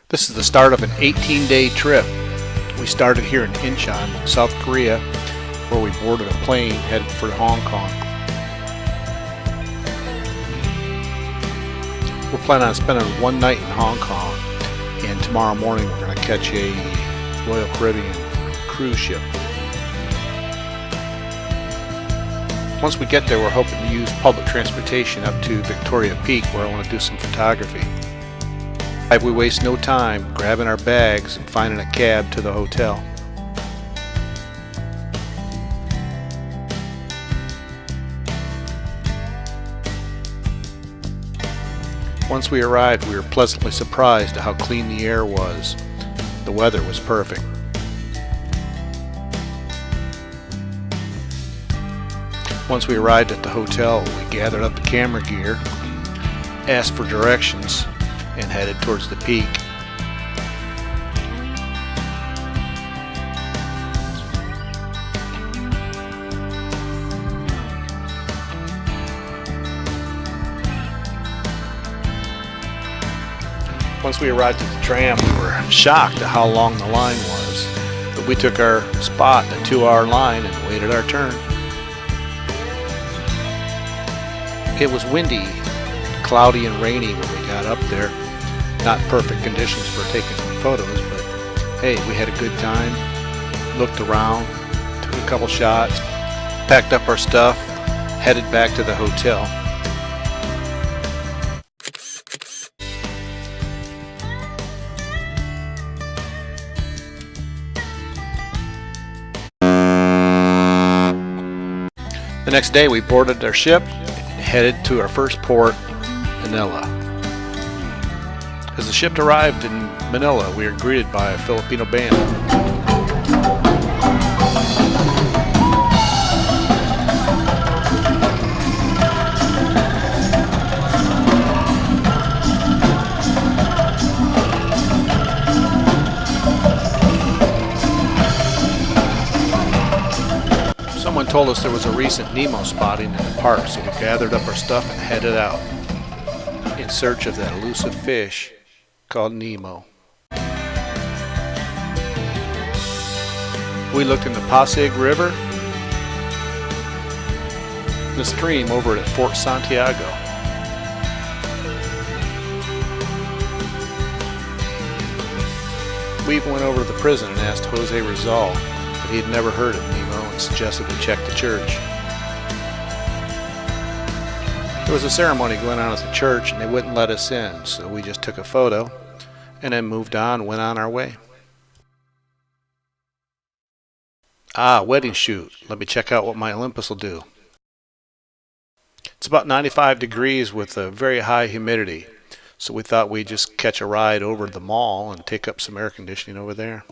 This is the start of an 18-day trip. We started here in Incheon, South Korea, where we boarded a plane headed for Hong Kong. We're planning on spending one night in Hong Kong, and tomorrow morning we're going to catch a Royal Caribbean cruise ship. Once we get there, we're hoping to use public transportation up to Victoria Peak, where I want to do some photography. We waste no time grabbing our bags and finding a cab to the hotel. Once we arrived, we were pleasantly surprised at how clean the air was. The weather was perfect. Once we arrived at the hotel, we gathered up the camera gear, asked for directions, and headed towards the peak. Once we arrived at the tram, we were shocked at how long the line was, but we took our spot in a 2-hour line and waited our turn. It was windy, cloudy and rainy when we got up there. Not perfect conditions for taking photos, but hey, we had a good time. Looked around, took a couple shots, packed up our stuff, headed back to the hotel. The next day we boarded our ship and headed to our first port, Manila. As the ship arrived in Manila, we were greeted by a Filipino band. Someone told us there was a recent Nemo spotting in the park, so we gathered up our stuff and headed out in search of that elusive fish called Nemo. We looked in the Pasig River, the stream over at Fort Santiago. We even went over to the prison and asked Jose Rizal, but he had never heard of Nemo and suggested we check the church. There was a ceremony going on at the church and they wouldn't let us in, so we just took a photo and then moved on and went on our way. Wedding shoot. Let me check out what my Olympus will do. It's about 95 degrees with a very high humidity, so we thought we'd just catch a ride over to the mall and take up some air conditioning over there.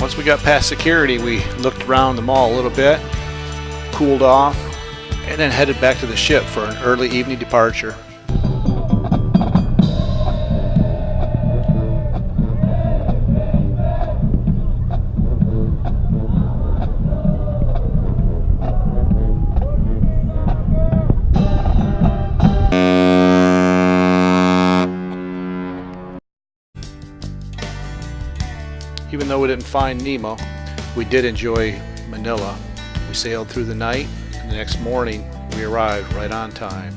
Once we got past security, we looked around the mall a little bit, cooled off, and then headed back to the ship for an early evening departure. Even though we didn't find Nemo, we did enjoy Manila. We sailed through the night, and the next morning we arrived right on time.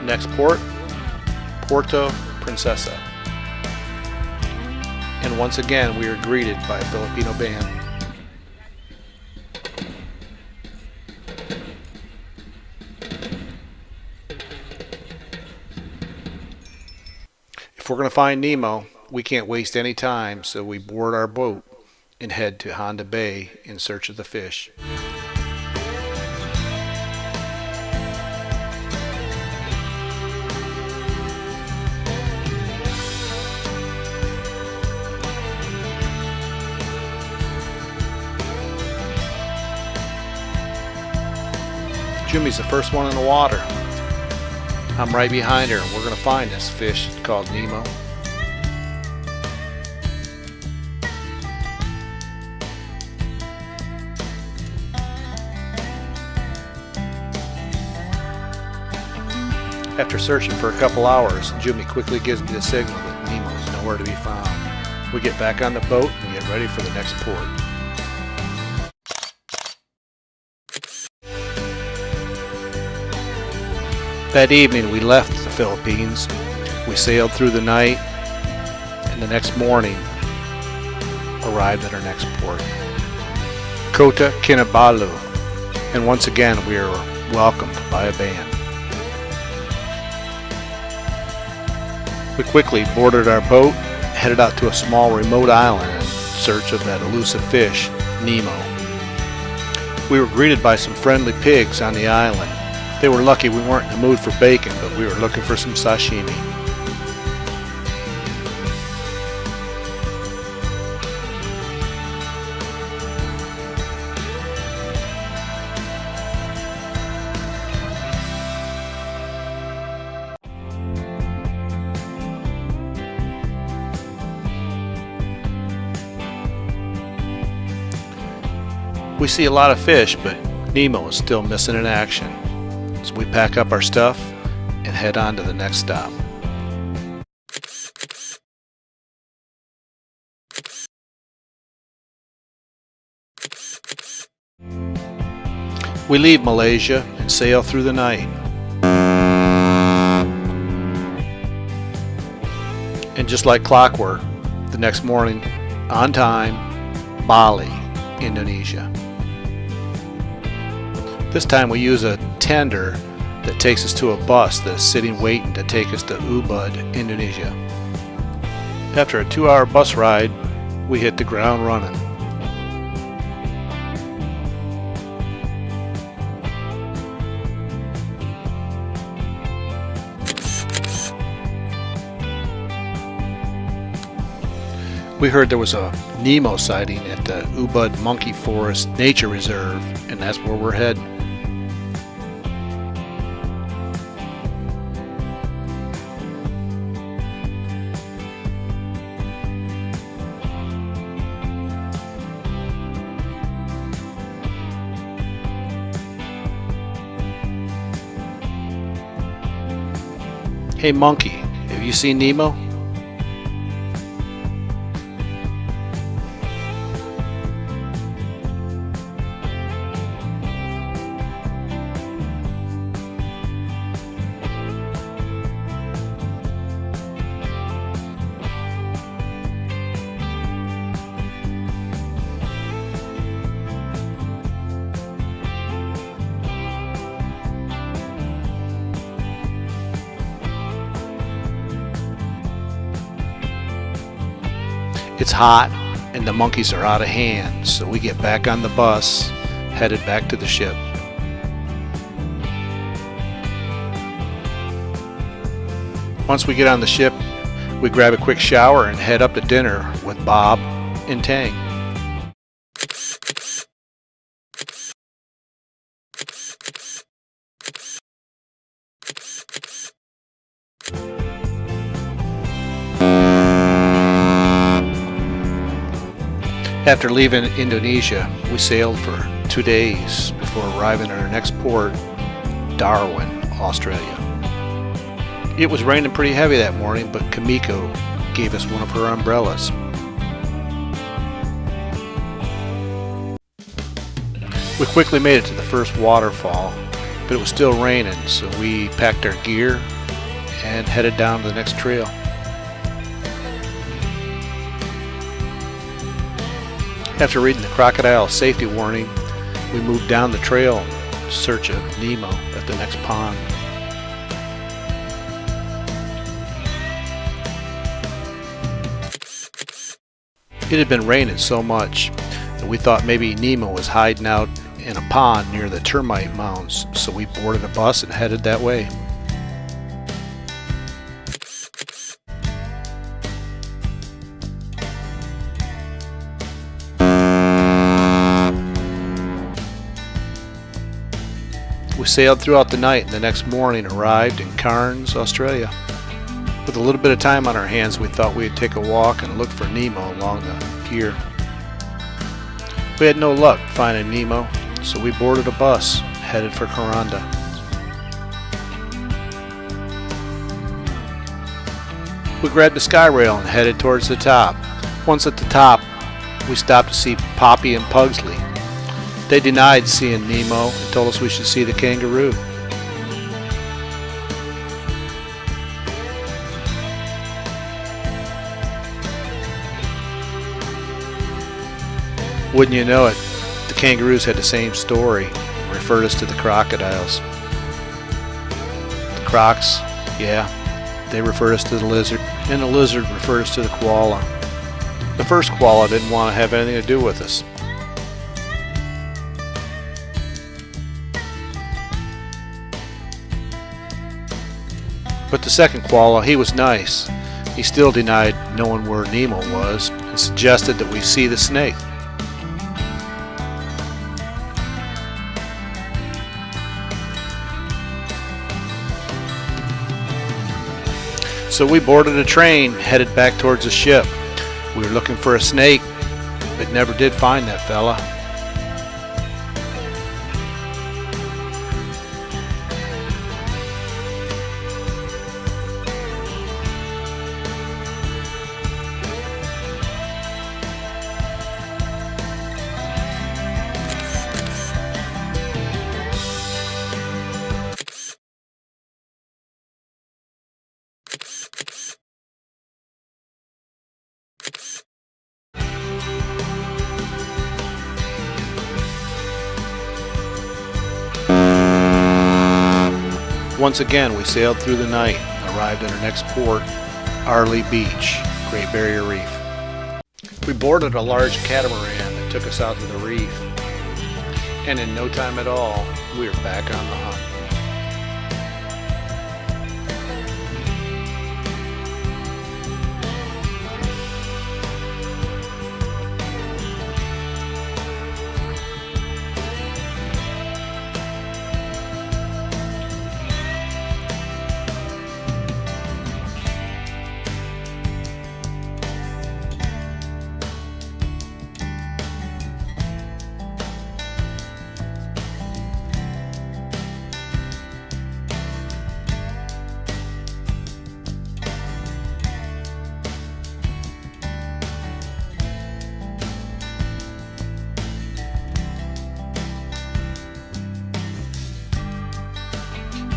Next port, Puerto Princesa. And once again we were greeted by a Filipino band. If we're going to find Nemo, we can't waste any time, so we board our boat and head to Honda Bay in search of the fish. Jimmy's the first one in the water. I'm right behind her, and we're going to find this fish called Nemo. After searching for a couple hours, Jimmy quickly gives me the signal that Nemo is nowhere to be found. We get back on the boat and get ready for the next port. That evening we left the Philippines. We sailed through the night and the next morning arrived at our next port, Kota Kinabalu, and once again we were welcomed by a band. We quickly boarded our boat, headed out to a small remote island in search of that elusive fish, Nemo. We were greeted by some friendly pigs on the island. They were lucky we weren't in the mood for bacon, but we were looking for some sashimi. We see a lot of fish, but Nemo is still missing in action. So we pack up our stuff and head on to the next stop. We leave Malaysia and sail through the night. And just like clockwork, the next morning, on time, Bali, Indonesia. This time we use a tender that takes us to a bus that is sitting waiting to take us to Ubud, Indonesia. After a 2-hour bus ride, we hit the ground running. We heard there was a Nemo sighting at the Ubud Monkey Forest Nature Reserve, and that's where we're heading. Hey monkey, have you seen Nemo? It's hot and the monkeys are out of hand, so we get back on the bus, headed back to the ship. Once we get on the ship, we grab a quick shower and head up to dinner with Bob and Tang. After leaving Indonesia, we sailed for 2 days before arriving at our next port, Darwin, Australia. It was raining pretty heavy that morning, but Kamiko gave us one of her umbrellas. We quickly made it to the first waterfall, but it was still raining, so we packed our gear and headed down to the next trail. After reading the crocodile safety warning, we moved down the trail in search of Nemo at the next pond. It had been raining so much that we thought maybe Nemo was hiding out in a pond near the termite mounds, so we boarded a bus and headed that way. We sailed throughout the night and the next morning arrived in Cairns, Australia. With a little bit of time on our hands, we thought we'd take a walk and look for Nemo along the pier. We had no luck finding Nemo, so we boarded a bus headed for Coranda. We grabbed a sky rail and headed towards the top. Once at the top, we stopped to see Poppy and Pugsley. They denied seeing Nemo and told us we should see the kangaroo. Wouldn't you know it, the kangaroos had the same story and referred us to the crocodiles. The crocs, yeah, they referred us to the lizard, and the lizard referred us to the koala. The first koala didn't want to have anything to do with us. But the second koala, he was nice. He still denied knowing where Nemo was and suggested that we see the snake. So we boarded a train headed back towards the ship. We were looking for a snake, but never did find that fella. Once again, we sailed through the night and arrived at our next port, Arley Beach, Great Barrier Reef. We boarded a large catamaran that took us out to the reef, and in no time at all, we were back on the hunt.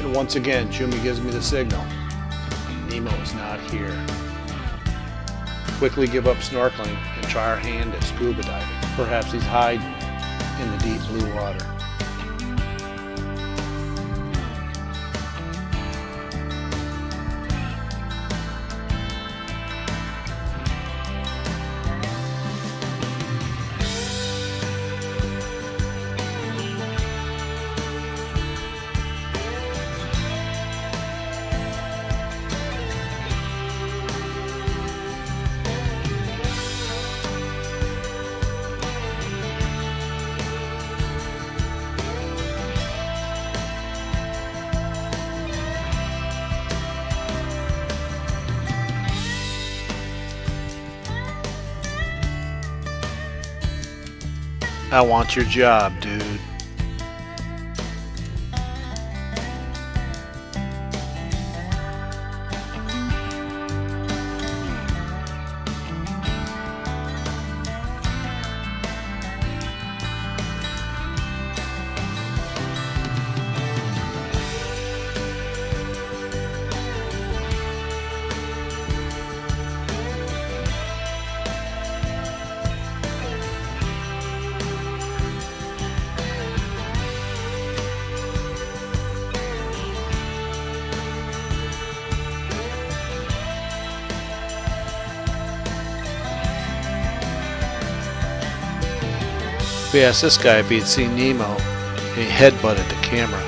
And once again, Chumi gives me the signal. Nemo is not here. Quickly give up snorkeling and try our hand at scuba diving. Perhaps he's hiding in the deep blue water. I want your job, dude. We asked this guy if he had seen Nemo, and he headbutted the camera.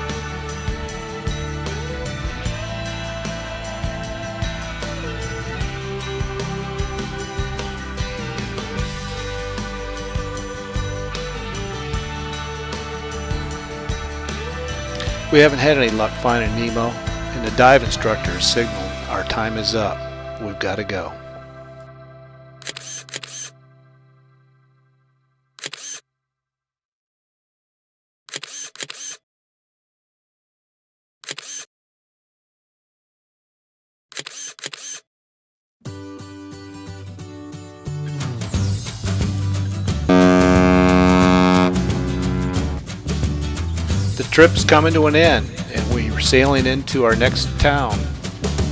We haven't had any luck finding Nemo, and the dive instructor has signaled our time is up. We've got to go. The trip's coming to an end, and we're sailing into our next town,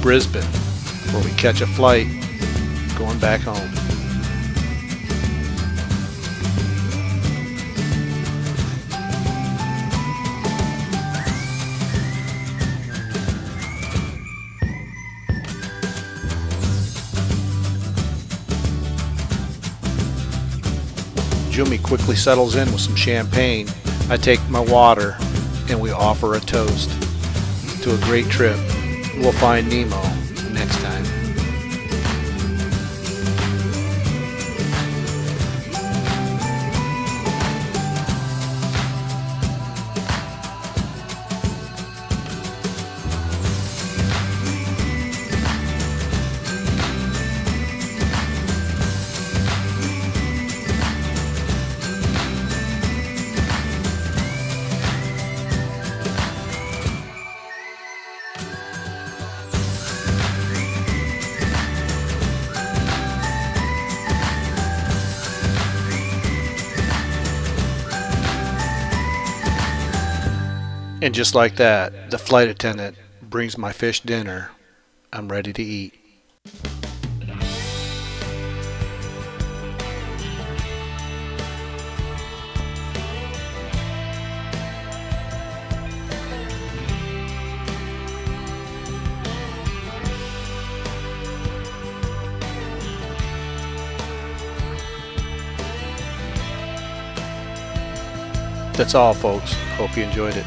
Brisbane, where we catch a flight going back home. Jumi quickly settles in with some champagne. I take my water, and we offer a toast to a great trip. We'll find Nemo next time. And just like that, the flight attendant brings my fish dinner. I'm ready to eat. That's all, folks. Hope you enjoyed it.